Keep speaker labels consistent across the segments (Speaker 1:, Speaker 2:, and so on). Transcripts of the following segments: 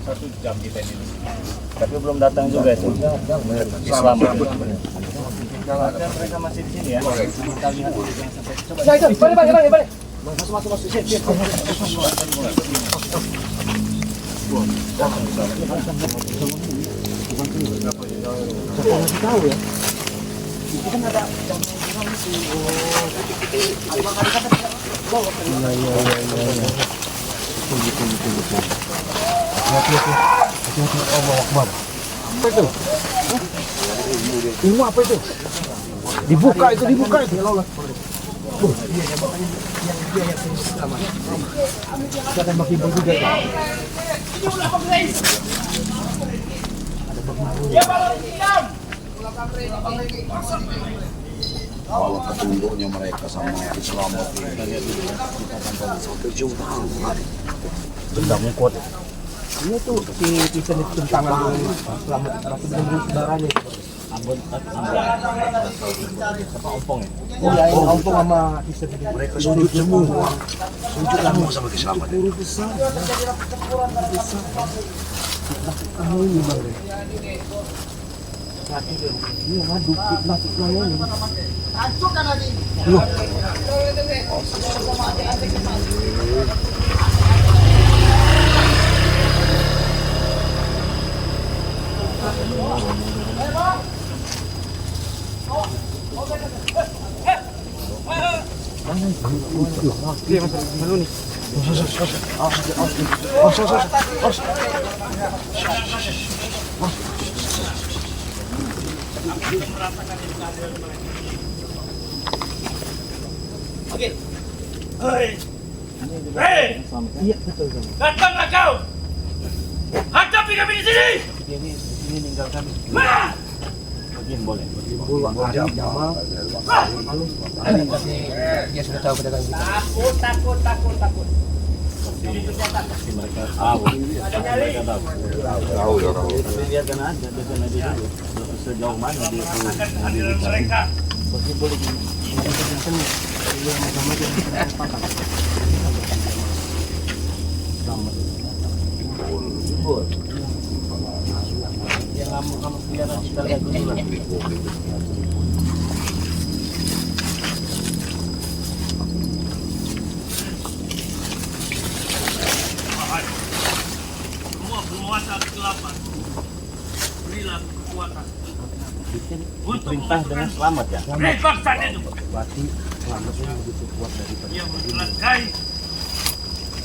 Speaker 1: 1 jam kita ini. Tapi belum datang juga itu. Selamat. Mereka masih di sini ya. Kita lihat yang sampai. Coba. Balik. Masuk. Sip. Tahu ya. Itu kan ada jam Betul. Hati-hati. Allah Akbar. Apa itu? Ilmu apa itu? Dibuka itu. Kita akan bagi juga.
Speaker 2: Kalau ketunduknya mereka sama Islam sampai jumpa.
Speaker 1: Dendamnya kuat ya.
Speaker 3: Ini tuh si Tisan itu tentangan selamat itu dengan saudaranya.
Speaker 1: Ambon apa ompong ya?
Speaker 3: Oh ya, ini ompong sama Tisan ini.
Speaker 2: Mereka sujud semua. Sujud semua sama Islam.
Speaker 3: Guru besar. Kamu ini bang. Ini ngadu fitnah ini. Hancurkan lagi.
Speaker 4: Oke. Hei.
Speaker 3: Iya betul.
Speaker 4: Datanglah kau. Hadapi kami di sini.
Speaker 1: Ini ninggalkan. Bagian boleh.
Speaker 3: Dia sudah tahu pedagang kita.
Speaker 4: Takut.
Speaker 1: Pasti mereka tahu. Mereka tahu. Tapi biarkan aja dulu. Sejauh mana dia itu.
Speaker 4: Mereka.
Speaker 1: Pasti boleh. Yang kamu biar kita lihat dulu lah.
Speaker 4: Semua penguasa kegelapan. Berilah kekuatan.
Speaker 1: Perintah dengan selamat ya.
Speaker 4: Bebaskan itu.
Speaker 3: Berarti selamatnya begitu kuat daripada
Speaker 4: Dia mencelakai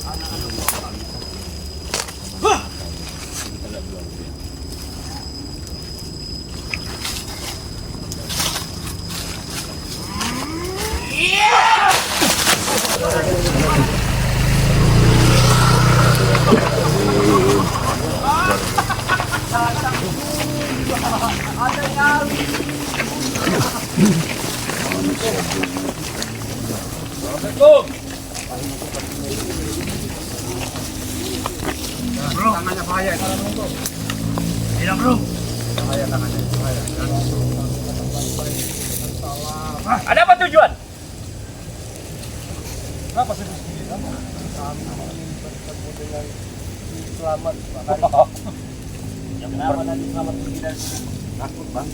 Speaker 4: anak-anak orang. Assalamualaikum. Bro, tangannya bahaya. Tidak, bro. Bahaya tangannya, bahaya. Ada apa tujuan?
Speaker 3: Kenapa sedih sendiri? Kami ingin bertemu dengan Selamat.
Speaker 1: Kenapa nanti selamat pergi dari sini? Takut bang.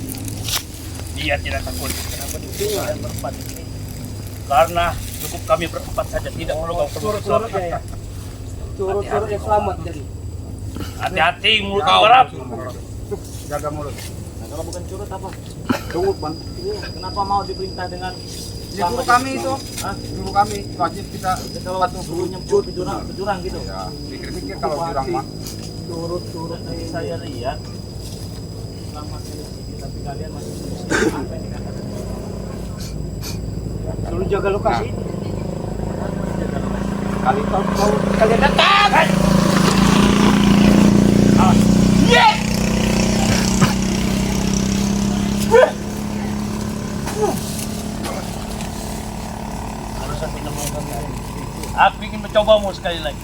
Speaker 4: Dia tidak takut. Kenapa disuruh dan berempat ini? Karena cukup kami berempat saja, tidak perlu kau
Speaker 3: Curut-curut ya. Curut-curut yang selamat jadi.
Speaker 4: Hati-hati mulut berap.
Speaker 3: Jaga mulut.
Speaker 1: Nah, kalau bukan curut apa?
Speaker 3: Tunggu bang.
Speaker 1: Kenapa mau diperintah dengan
Speaker 3: Ini guru kami itu.
Speaker 1: Hah?
Speaker 3: Guru kami wajib kita
Speaker 1: Kalau waktu gurunya ke jurang gitu.
Speaker 3: ya pikir-pikir kalau jurang mah.
Speaker 1: Turut-turut tadi saya lihat selamat di sini, tapi kalian masih apa yang dikatakan?
Speaker 3: Suruh jaga lokasi.
Speaker 1: Kali tahu
Speaker 4: Kalian datang! Yes!
Speaker 1: harus minum kami air.
Speaker 4: Aku ingin mencobamu sekali lagi.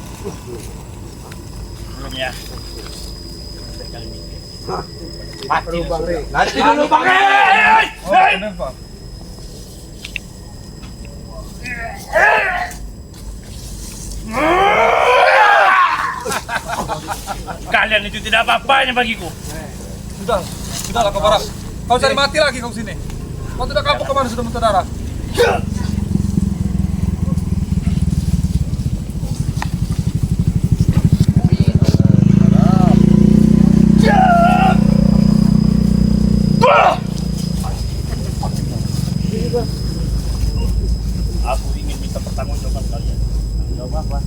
Speaker 4: Sebelumnya. Sekali mikir. Mati
Speaker 3: Bang Rey.
Speaker 4: Nanti dulu Bang Rey!
Speaker 3: Kenapa?
Speaker 4: Kalian itu tidak apa-apanya bagiku.
Speaker 3: Sudahlah kau Baras. Kau cari mati lagi kau sini. Kau tidak kapok kemana sudah muntah darah.
Speaker 4: Aku ingin minta pertanggungjawaban kalian. Jawab apa?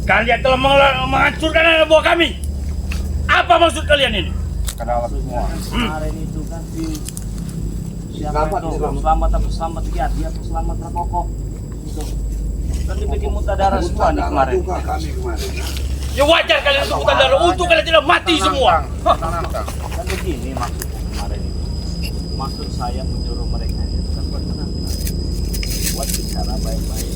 Speaker 4: Kalian telah menghancurkan anak buah kami. Apa maksud kalian ini?
Speaker 1: Kemarin itu kan si siapa itu selamat apa selamat dia apa selamat Rakokok itu kan dibikin muntah darah semua nih kemarin.
Speaker 4: Ya wajar kalian untuk bukan darah untuk kalian tidak mati semua.
Speaker 1: Kan begini maksudnya kemarin itu. Maksud saya menyuruh mereka itu kan buat tenang, buat bicara baik-baik.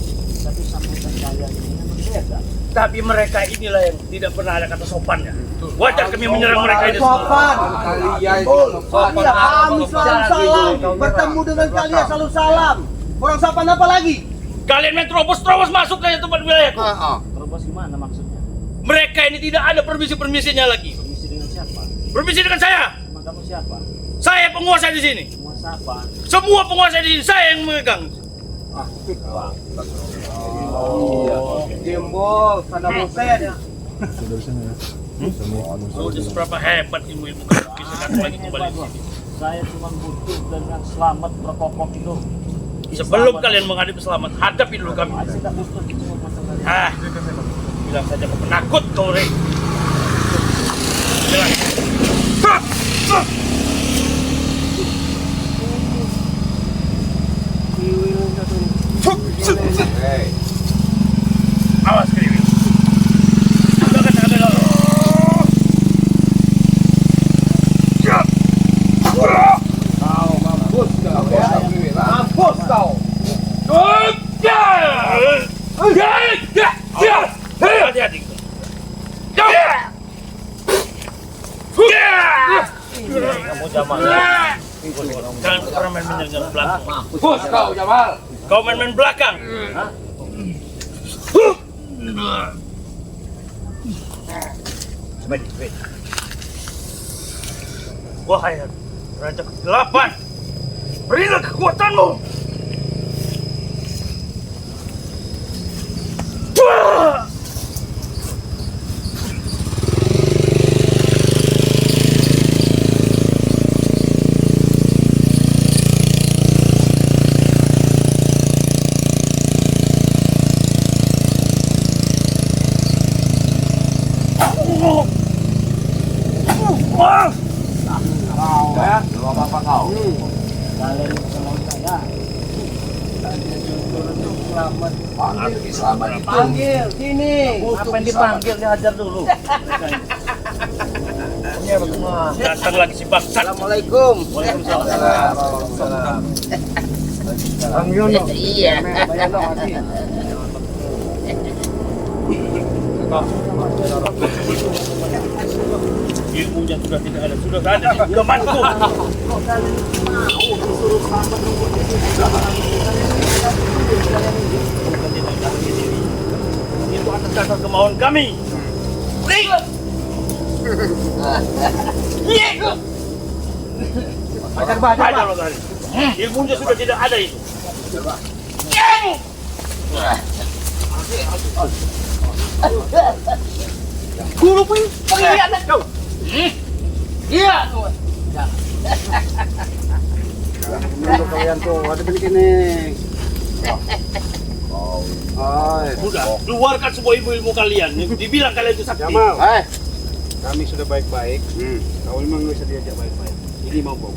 Speaker 1: Tapi sambutan kalian ini kan berbeda.
Speaker 4: Tapi mereka inilah yang tidak pernah ada kata sopannya. Wajar kami menyerang mereka ini semua.
Speaker 5: Sopan. Iya, kami selalu salam. Bertemu dengan kalian selalu salam. Orang sopan apa lagi?
Speaker 4: Kalian main terobos-terobos masuk ke tempat wilayahku.
Speaker 1: Terus gimana maksudnya?
Speaker 4: Mereka ini tidak ada permisi-permisinya lagi.
Speaker 1: Permisi dengan siapa?
Speaker 4: Permisi dengan saya.
Speaker 1: Emang kamu siapa?
Speaker 4: Saya penguasa di sini.
Speaker 1: Penguasa apa?
Speaker 4: Semua penguasa di sini saya yang memegang.
Speaker 5: Jembol, sana bosen.
Speaker 4: Sudah seberapa hebat ilmu-ilmu kamu bisa datang lagi kembali di sini.
Speaker 1: Saya cuma butuh dengan selamat Rakokok itu.
Speaker 4: Sebelum kalian menghadapi selamat, hadapi dulu kami.
Speaker 1: Saya tidak butuh cuma butuh kalian.
Speaker 4: Bilang saja kau penakut kau, Rey. Bilang. Awas kriwil. Sudah kan ada lalu.
Speaker 5: Mampus kau.
Speaker 4: Hati-hati.
Speaker 1: Kamu Jamal.
Speaker 4: Jangan pernah main-main dengan belakang.
Speaker 3: Mampus kau Jamal.
Speaker 4: Kau main-main belakang. Wahai Raja ke-8, berilah kekuatanmu.
Speaker 1: Kalian sama saya.
Speaker 2: Selamat itu.
Speaker 5: Panggil sini.
Speaker 1: Apa yang dipanggil dihajar dulu.
Speaker 4: Datang lagi si bangsat.
Speaker 5: Assalamualaikum.
Speaker 1: Waalaikumsalam.
Speaker 5: Bang Yono.
Speaker 6: Iya.
Speaker 4: Ilmunya sudah tidak ada, sudah tidak ada di zamanku. Itu atas dasar kemauan kami. Hajar lo tadi. Ilmunya sudah tidak ada itu.
Speaker 5: Guru pun pengkhianat kau. Iya. Kalian tuh ada begini.
Speaker 4: Sudah, keluarkan semua ilmu-ilmu kalian. Dibilang kalian itu sakti.
Speaker 3: Jamal. Kami sudah baik-baik. Kau memang bisa diajak baik-baik. Ini mau bau.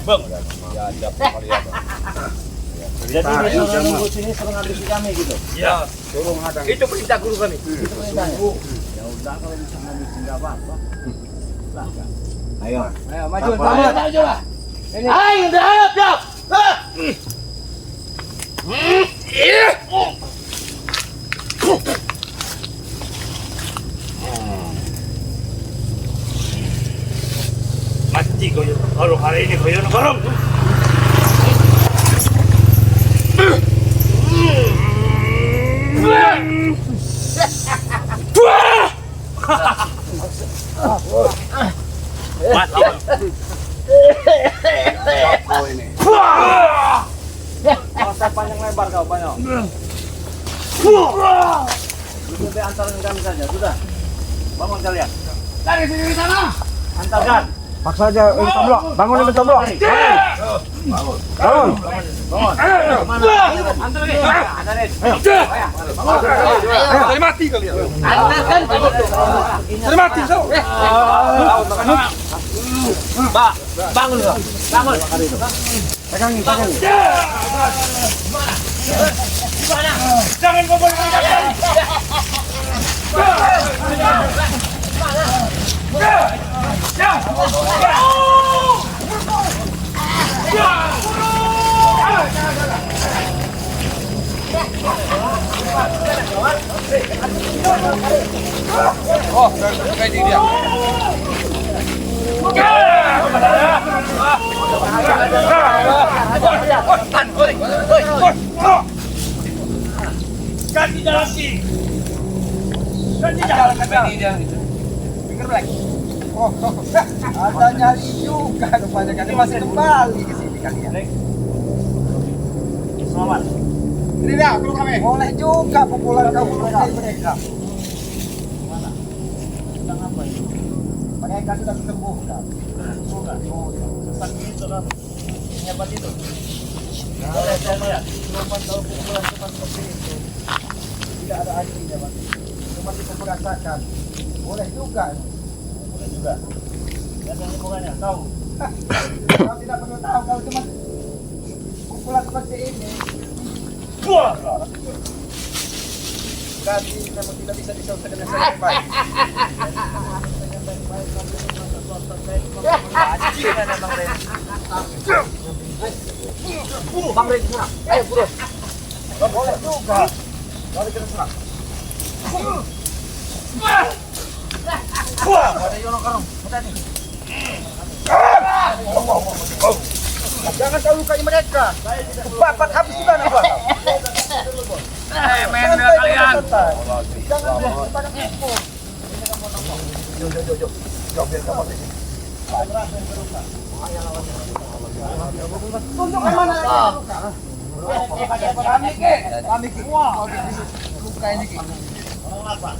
Speaker 4: Bang,
Speaker 1: Jadi disuruh nunggu sini suruh habisi kami gitu.
Speaker 4: ya,
Speaker 5: Itu perintah guru kami.
Speaker 1: Ya udah kalau bisa ngabisin nggak apa-apa. Silahkan.
Speaker 5: Ayo maju maju lah. Ini. Ayo udah siap.
Speaker 4: mati kau ya. Kalau hari ini kau ya korong. Mati.
Speaker 2: Kau ini.
Speaker 1: Masa panjang lebar kau banyak. Lebih antarkan kami saja, sudah. Bangun kalian.
Speaker 4: Dari sini ke sana.
Speaker 1: Antarkan.
Speaker 5: Paksa aja, Tomlo. Bangun ini Tomlo. Bangun.
Speaker 1: Mana? Antar lagi. Antarin.
Speaker 3: Cari mati kalian.
Speaker 5: Antarkan.
Speaker 3: Cari mati, so.
Speaker 1: Bangun kau. Bangun.
Speaker 5: Pegangin.
Speaker 4: Jangan kau boleh.
Speaker 3: Oh, kayak dia.
Speaker 4: Ganti jalan ki. Ganti jalan
Speaker 5: Pikir black. Oh, ada nyali juga kebanyakan masih kembali ke sini kalian.
Speaker 1: Selamat.
Speaker 5: Ini dia, perlu kami. Boleh juga pukulan kamu dari mereka.
Speaker 1: Mana? Sedang apa itu?
Speaker 5: Mereka sudah disembuhkan.
Speaker 1: Bukan. Cepat gitu kan. Hebat itu. Boleh saya lihat.
Speaker 5: Cuma kalau pukulan cuma seperti itu, tidak ada artinya, Mas. Cuma kita merasakan. Boleh juga.
Speaker 1: Boleh juga. Biasanya bukannya tahu.
Speaker 5: Kalau tidak perlu tahu, kalau cuma pukulan seperti ini, berarti memang tidak bisa diselesaikan dengan sangat baik. Bang Ren, serang. Ayo, bro. Boleh juga. Boleh kita serang. Ada Yono Karong. Jangan kau lukai mereka. Bapak habis juga anak buah.
Speaker 4: main dengan kalian.
Speaker 5: Jangan pada tipu. Jauh biar kamu di sini. Tunjukkan mana yang luka. Kami ke. Luka ini ke.
Speaker 1: Orang apa?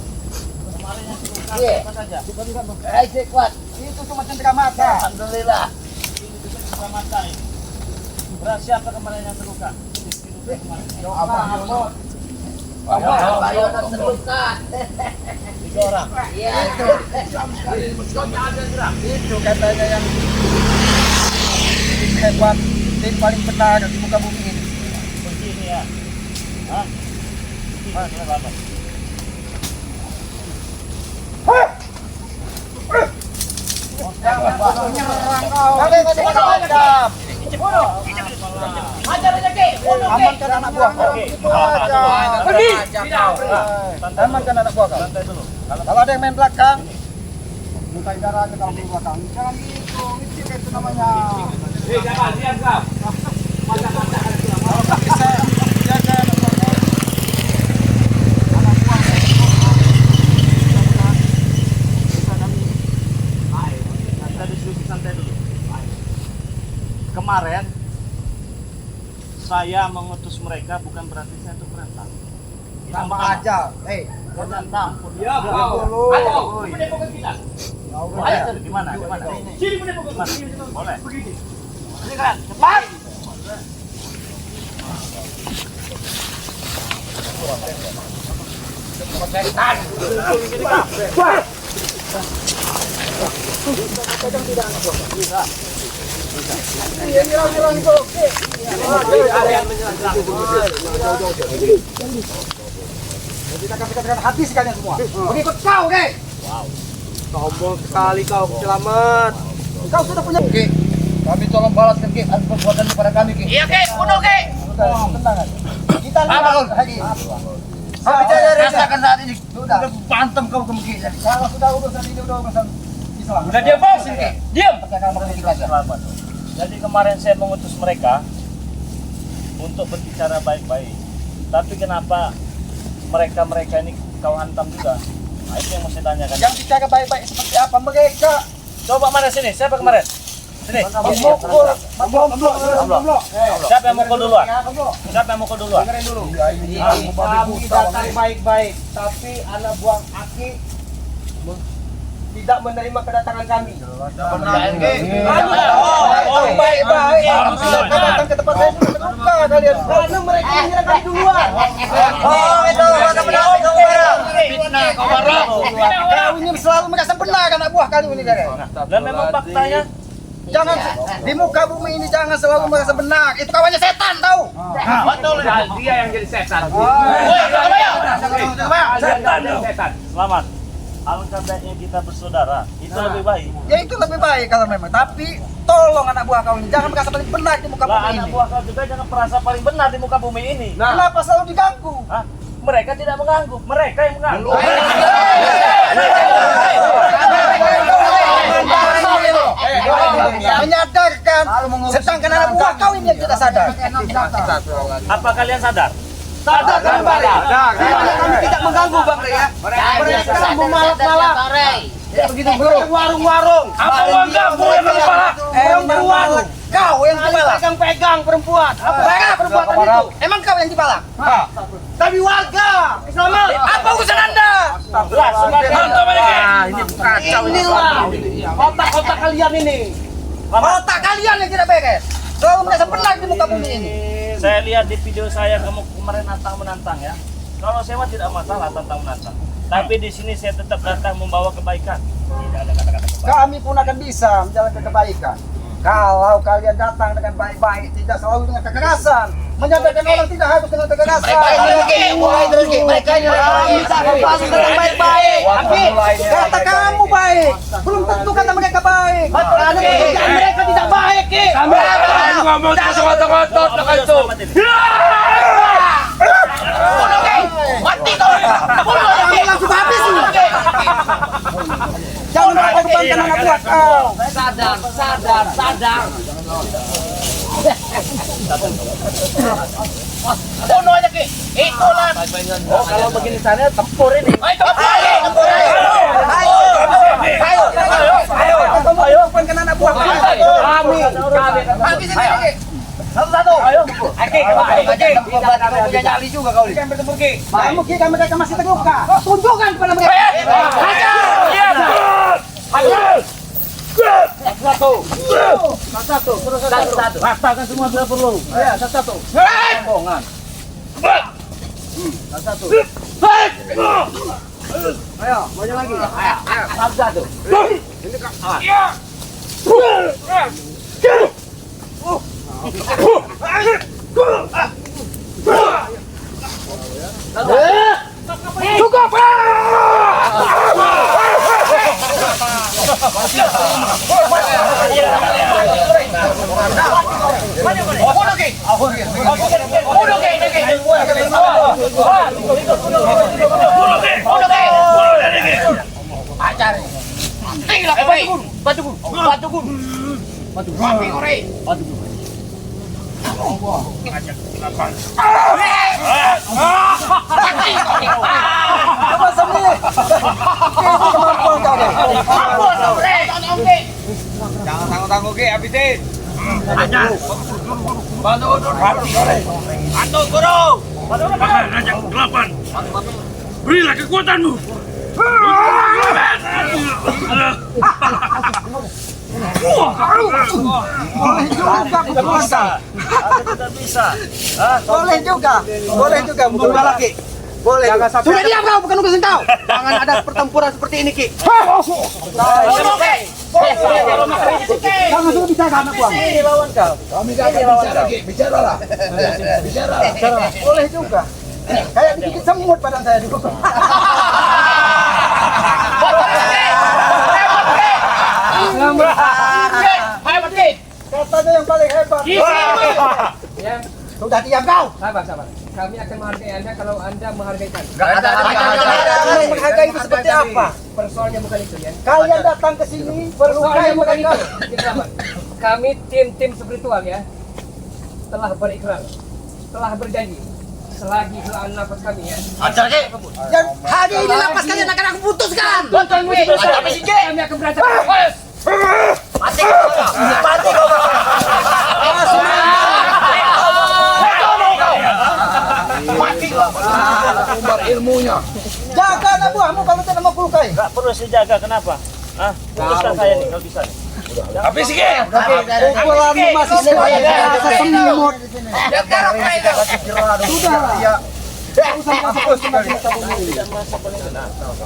Speaker 1: Kemarin yang luka apa saja?
Speaker 5: Kuat. Itu cuma cendera mata.
Speaker 1: Alhamdulillah. Ini bisa cendera mata ini. Berat siapa kemarin yang terluka?
Speaker 5: Ayo terluka.
Speaker 1: 3 orang.
Speaker 5: Iya itu. Itu katanya yang tim hebat, tim paling benar di muka bumi ini.
Speaker 1: Begini ya. Hah? Begini apa?
Speaker 5: Amankan anak buah kau.
Speaker 1: Pergi.
Speaker 5: Amankan anak buah kau.
Speaker 1: Santai dulu.
Speaker 5: Kalau ada yang main belakang, mutai darah aja kalau main belakang. Jangan gitu, itu namanya.
Speaker 1: Jangan, diam kau.
Speaker 5: Bisa jaga anak buah kau. Anak buah
Speaker 1: Kita diskusi santai dulu. Kemarin saya mengutus mereka bukan berarti saya itu perintah.
Speaker 5: sama aja.
Speaker 1: Tentang.
Speaker 4: Ya,
Speaker 5: dulu.
Speaker 1: Ayo, pendepokan kita. Ayo, gimana?
Speaker 4: Sini pendepokan.
Speaker 1: Boleh. Ini kan, cepat.
Speaker 5: Kita katakan habis kalian semua. Mengikut kau, Oke. Sombong sekali kau, selamat. Kau sudah punya. Oke. Kami tolong balaskan Ki atas perbuatan kepada kami, Ki.
Speaker 4: Iya, Ki. Udah, Ki.
Speaker 5: Tenang. Kita lihat lagi. Saya bicara rasakan saat ini. Sudah.
Speaker 4: Pantem kau ke Ki.
Speaker 5: Kalau sudah urusan ini udah urusan selamat.
Speaker 4: Udah diam, Bos. Diam.
Speaker 1: Selamat. Jadi kemarin saya mengutus mereka untuk berbicara baik-baik. Tapi kenapa mereka ini kau hantam juga? Nah, itu yang mau saya tanyakan.
Speaker 5: Yang bicara baik-baik seperti apa mereka?
Speaker 1: Coba mana sini? Siapa kemarin? Sini.
Speaker 5: Memukul.
Speaker 1: Siapa yang mukul duluan? Siapa yang mukul duluan?
Speaker 5: Dengerin dulu. Kami datang baik-baik, tapi anak buah Aki tidak menerima kedatangan kami. Baik-baik. Mereka datang ke tempat saya sudah terluka kalian. Karena mereka menyerang kami duluan. Oh itu fitnah kau barang. Kau ini selalu merasa benar anak buah kali ini kan?
Speaker 1: Dan memang faktanya
Speaker 5: Jangan di muka bumi ini jangan selalu merasa benar. Itu kawannya setan tahu.
Speaker 4: Betul. Dia yang jadi setan.
Speaker 1: setan. Selamat. Alangkah baiknya kita bersaudara. Itu lebih baik.
Speaker 5: Ya itu lebih baik kalau memang. Tapi tolong anak buah kau ini jangan merasa paling benar di muka
Speaker 1: Lah
Speaker 5: bumi
Speaker 1: anak
Speaker 5: ini.
Speaker 1: buah kau juga jangan merasa paling benar di muka bumi ini.
Speaker 5: Kenapa selalu diganggu?
Speaker 1: Hah? Mereka tidak mengganggu, mereka yang mengganggu.
Speaker 5: Menyadarkan, sedangkan anak buah kau ini yang tidak sadar.
Speaker 1: Apa kalian sadar?
Speaker 5: Sadar kan Bang Rey? Kami tidak mengganggu Bang Rey ya. Mereka mau malak-malak. Begitu bro, warung-warung.
Speaker 4: Apa mengganggu yang kepala?
Speaker 5: Perempuan. Kau yang dipalak. Pegang perempuan. Apa perbuatan itu? Emang kau yang dipalak? Tapi warga. Selamat. Apa urusan Anda?
Speaker 1: Lah, sebagai
Speaker 4: Ini kacau.
Speaker 5: Inilah otak-otak kalian ini. Otak kalian yang tidak beres. Selalu merasa benar di muka bumi ini.
Speaker 1: Saya lihat di video saya kamu kemarin nantang-menantang ya. Kalau saya mah tidak masalah tantang-menantang. Tapi di sini saya tetap datang membawa kebaikan. Tidak ada kata-kata kebaikan.
Speaker 5: Kami pun akan bisa menjalankan kebaikan. Kalau kalian datang dengan baik-baik, tidak selalu dengan kekerasan. Menyadarkan orang tidak harus dengan kekerasan. Mereka ini bisa membahas dengan baik-baik. Kata kamu baik, belum tentu kata mereka baik. Karena pekerjaan mereka tidak baik.
Speaker 4: Ngomong kotor-kotor dengan itu.
Speaker 5: Mati kau! Kamu langsung habis ini. Jangan mengorbankan anak buah kau.
Speaker 6: Sadar.
Speaker 4: Bunuh aja Ki. Itulah.
Speaker 1: Oh, kalau begini sana tempur ini.
Speaker 5: Ayo, korbankan anak buah kami. Habis ini. Satu-satu. Ayo. Aki, punya nyali juga kau ini. Kamu kira mereka masih terluka. Tunjukkan kepada mereka. Satu. Rasakan semua tidak perlu. Ya, satu. Rombongan. Satu. Ayo, banyak lagi. Ayo, satu. Ini cukup. Coba sendiri. Kemampuan kau deh.
Speaker 3: Jangan tanggung-tanggung Ki, habisin. Bantu guru.
Speaker 4: Bahkan Raja Kegelapan. Berilah kekuatanmu.
Speaker 5: Boleh juga berkuasa.
Speaker 1: Aku tidak bisa. Hah?
Speaker 5: Boleh juga. Coba lagi. Boleh. Sudah diam kau, bukan urusan kau. Jangan ada pertempuran seperti ini, Ki. Jangan suruh bicara anak buah.
Speaker 1: Ini lawan kau.
Speaker 2: Kami gak akan bicara, Ki. Bicaralah. Bicara.
Speaker 5: Boleh juga. Kayak dikit semut badan saya dulu. Katanya yang paling hebat. Sudah diam kau.
Speaker 6: Sabar. Kami akan menghargai Anda kalau Anda menghargai kami.
Speaker 5: Enggak ada menghargai itu seperti apa?
Speaker 6: Persoalannya bukan itu ya.
Speaker 5: Kalian datang ke sini
Speaker 6: Persoalannya
Speaker 5: berlukai
Speaker 6: bukan
Speaker 5: mereka.
Speaker 6: itu. Sabar. Kami tim spiritual ya. Telah berikrar, telah berjanji selagi helaan nafas kami ya.
Speaker 2: Ajar ke?
Speaker 5: Dan hari ini lapas kalian akan aku putuskan.
Speaker 6: Kami akan berantem.
Speaker 2: Mati kau. Mati kau. Mati kau. Umbar ilmunya.
Speaker 5: Jaga anak buahmu kalau tidak mau melukai.
Speaker 1: Enggak perlu saya jaga, kenapa? Ah, putuskan saya nih kalau bisa.
Speaker 4: Habis sih ke?
Speaker 5: Pukulanmu masih serasa semut.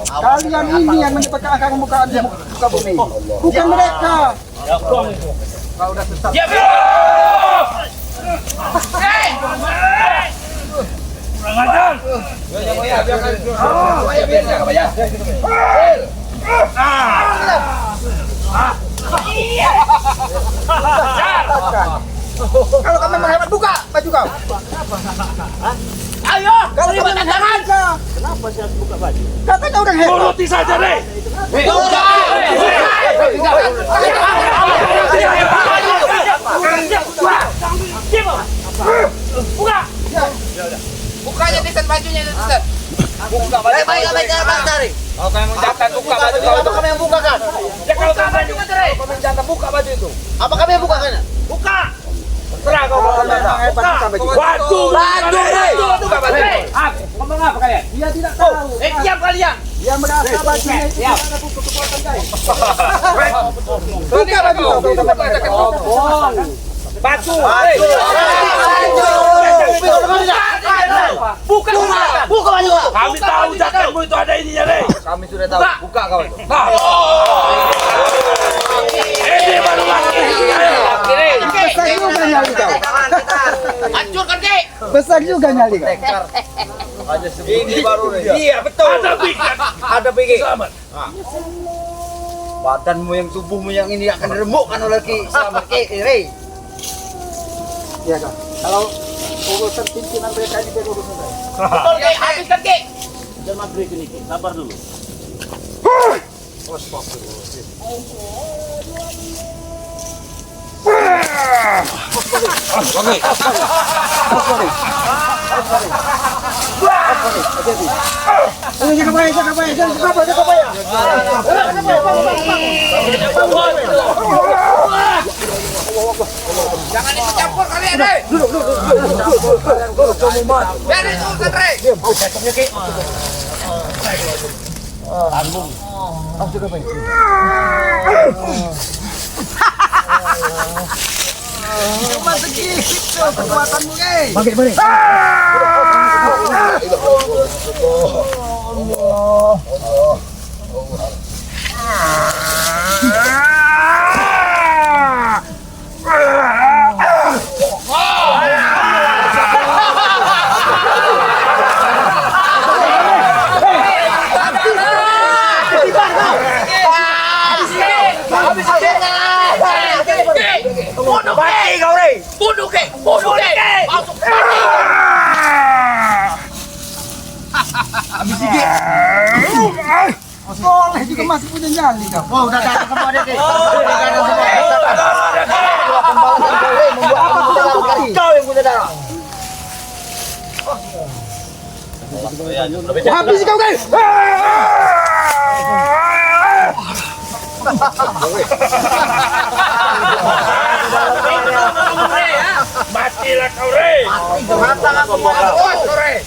Speaker 5: Kalian ini yang menyebabkan akan muka bumi, bukan mereka.
Speaker 1: Ya, dong itu.
Speaker 4: Ya, kurang ajar.
Speaker 5: Kalau kamu menghemat, buka baju kau.
Speaker 1: Ayo,
Speaker 5: Kalau kamu menghemat,
Speaker 1: kenapa saya harus buka baju?
Speaker 5: katanya udah hebat.
Speaker 4: Turuti saja deh.
Speaker 6: Bukanya desain bajunya desain.
Speaker 2: Baik, cari.
Speaker 3: Kalau kamu jangan buka baju kau itu.
Speaker 2: Kami yang buka kan?
Speaker 3: Ya kalau kamu juga cerai. Kamu jangan buka baju itu.
Speaker 2: Apa kami yang buka kan?
Speaker 4: Buka.
Speaker 3: Terserah kau kalau
Speaker 5: Menghebat, buka baju.
Speaker 4: Batu.
Speaker 3: buka baju.
Speaker 6: Ngomong apa kalian?
Speaker 5: Dia tidak tahu.
Speaker 6: Diam kalian.
Speaker 5: Dia merasa bajunya itu ada buku kekuatan gaib.
Speaker 3: Buka baju kau. Buka baju. Batu.
Speaker 2: Buka baju kau.
Speaker 4: Kami tahu jakarmu itu ada ininya deh.
Speaker 3: Kami sudah tahu. Buka kau itu.
Speaker 4: Nah. Ini baru lagi.
Speaker 5: Besar juga nyali kau.
Speaker 6: Hancurkan ke.
Speaker 5: Besar juga nyali kau.
Speaker 3: Ini baru nih. Iya betul.
Speaker 4: Ada bikin.
Speaker 3: Ada pikir.
Speaker 4: Selamat.
Speaker 3: Badanmu yang tubuhmu yang ini akan diremukkan oleh Ki Selamat Rey.
Speaker 5: Iya kak. Kalau urusan pimpinan mereka ini biar urusan saya.
Speaker 6: Betul ke. Habiskan ke.
Speaker 1: Jangan maghrib ini, Ki. Sabar dulu.
Speaker 5: Jaga baik.
Speaker 6: Jangan ikut campur kalian deh. Biarin urusan Rey.
Speaker 5: Cuma segitu kekuatanmu, guys. Bangkit.
Speaker 6: Bunuh ke. Masuk.
Speaker 5: Soleh juga masih punya nyali kau.
Speaker 2: Oh, udah datang semua dia, Ki. Kau yang punya darah.
Speaker 5: Habis kau, guys.
Speaker 4: Matilah kau, Rey.
Speaker 2: Mata aku mau
Speaker 3: Rey.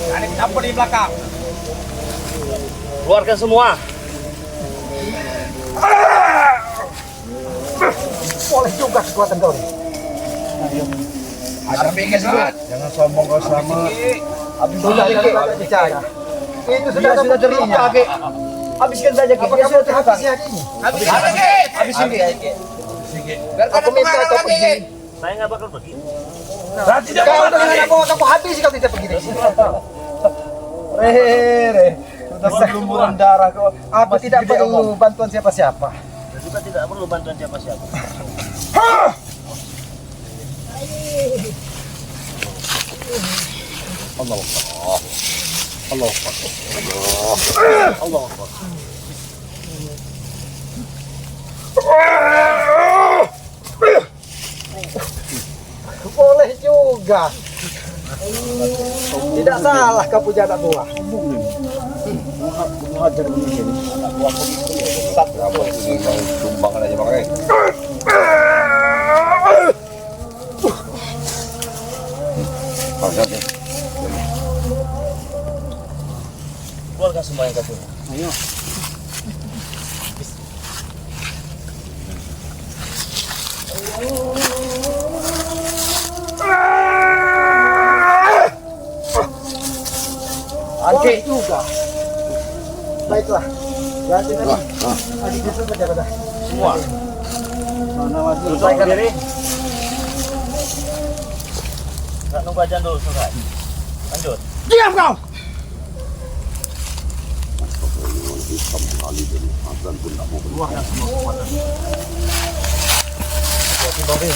Speaker 3: Ada campur di belakang.
Speaker 1: Keluarkan semua.
Speaker 5: Soleh juga kekuatan kau.
Speaker 3: Ada pikir Selamat.
Speaker 2: Jangan sombong kau Selamat.
Speaker 5: Sudah bicara. Itu sudah terluka, Ki. Habiskan saja, Ki. Dia sudah terhabis hari ini.
Speaker 6: Habisin ke.
Speaker 5: Aku minta kau pergi.
Speaker 1: Saya nggak bakal pergi.
Speaker 4: Saya tidak
Speaker 5: Kau
Speaker 4: mau
Speaker 5: dengan
Speaker 4: pergi.
Speaker 5: kamu habis kau tidak pergi dari sini. Re. Sudah berlumuran darah kau. Aku tidak perlu bantuan siapa-siapa.
Speaker 1: Dan juga tidak perlu bantuan siapa-siapa.
Speaker 5: Boleh juga. Tidak salah kau punya anak buah.
Speaker 1: Keluarkan semua yang kau punya.
Speaker 5: Boleh juga. Baiklah. Berarti tadi adik itu pada
Speaker 1: Semua.
Speaker 5: mana masih
Speaker 1: Selesaikan diri. Nggak nunggu aja dulu selesai. Lanjut.
Speaker 5: diam kau.
Speaker 1: Keluarkan semua kekuatan. Hati-hati, Bobby.